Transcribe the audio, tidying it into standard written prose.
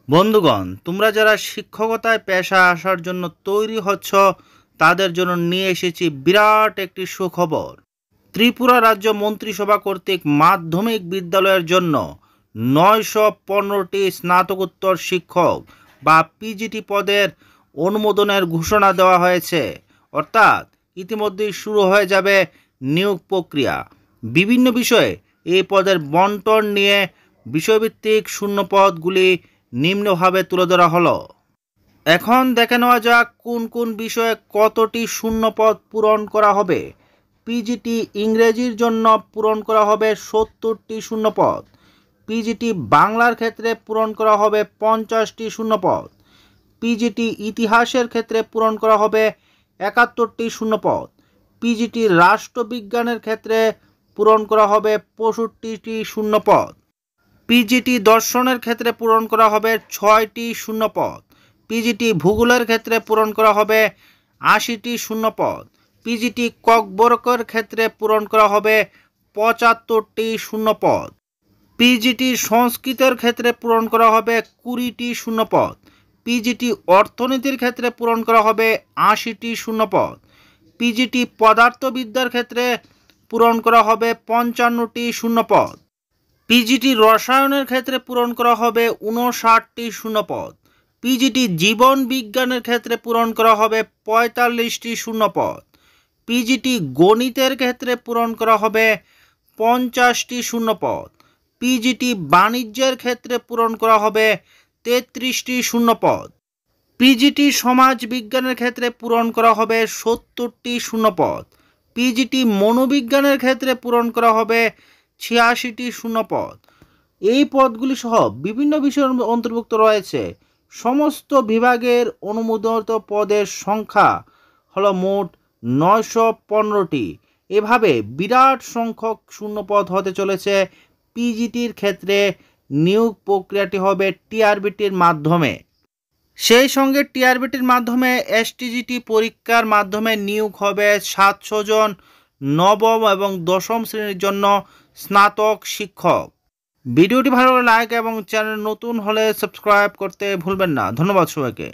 বন্ধুগণ, তোমরা যারা শিক্ষকতায় পেশায় আসার জন্য তৈরি হচ্ছ, তাদের জন্য নিয়ে এসেছি বিরাট একটি সুখবর। ত্রিপুরা রাজ্য মন্ত্রিসভা কর্তৃক মাধ্যমিক বিদ্যালয়ের জন্য 915টি স্নাতকোত্তর শিক্ষক বা পিজিটি পদের অনুমোদনের ঘোষণা দেওয়া হয়েছে। অর্থাৎ ইতিমধ্যেই শুরু হয়ে যাবে নিয়োগ প্রক্রিয়া। বিভিন্ন বিষয়ে এই পদের বন্টন নিয়ে বিষয়ভিত্তিক শূন্যপদগুলি নিম্নভাবে তুলে ধরা হলো। এখন দেখে নেওয়া যাক কোন কোন বিষয়ে কতটি শূন্যপদ পূরণ করা হবে। পিজিটি ইংরেজির জন্য পূরণ করা হবে 70টি শূন্যপদ। পিজিটি বাংলার ক্ষেত্রে পূরণ করা হবে 50টি শূন্যপদ। পিজিটি ইতিহাসের ক্ষেত্রে পূরণ করা হবে 71টি শূন্যপদ। পিজিটি রাষ্ট্রবিজ্ঞানের ক্ষেত্রে পূরণ করা হবে 65টি শূন্যপদ। পিজিটি দর্শনের ক্ষেত্রে পূরণ করা হবে 6টি শূন্যপদ। পিজিটি ভূগোলের ক্ষেত্রে পূরণ করা হবে 80টি শূন্যপদ। পিজিটি ককবরকের ক্ষেত্রে পূরণ করা হবে 75টি শূন্যপদ। পিজিটি সংস্কৃতের ক্ষেত্রে পূরণ করা হবে 20টি শূন্যপদ। পিজিটি অর্থনীতির ক্ষেত্রে পূরণ করা হবে 80টি শূন্যপদ। পিজিটি পদার্থবিদ্যার ক্ষেত্রে পূরণ করা হবে 55টি শূন্যপদ। পিজিটি রসায়নের ক্ষেত্রে পূরণ করা হবে 59টি শূন্যপদ। পিজিটি জীবন বিজ্ঞানের ক্ষেত্রে পূরণ করা হবে 45টি শূন্যপদ। পিজিটি গণিতের ক্ষেত্রে পূরণ করা হবে 50টি শূন্যপদ। পিজিটি বাণিজ্যের ক্ষেত্রে পূরণ করা হবে 33টি শূন্যপদ। পিজিটি সমাজ বিজ্ঞানের ক্ষেত্রে পূরণ করা হবে 70টি শূন্যপদ। পিজিটি মনোবিজ্ঞানের ক্ষেত্রে পূরণ করা হবে 86টি শূন্যপদ। এই পদগুলি সহ বিভিন্ন বিষয়ের অন্তর্ভুক্ত রয়েছে। সমস্ত বিভাগের অনুমোদিত পদের সংখ্যা হলো মোট 915টি। এভাবে বিরাট সংখ্যক শূন্যপদ হতে চলেছে। পিজিটির ক্ষেত্রে নিয়োগ প্রক্রিয়াটি হবে টিআরবিটির মাধ্যমে। সেই সঙ্গে টিআরবিটির মাধ্যমে এসটিজিটি পরীক্ষার মাধ্যমে নিয়োগ হবে 700 জন নবম এবং দশম শ্রেণীর জন্য স্নাতক শিক্ষক। ভিডিওটি ভালো লাগলে লাইক এবং চ্যানেল নতুন হলে সাবস্ক্রাইব করতে ভুলবেন না। ধন্যবাদ সবাইকে।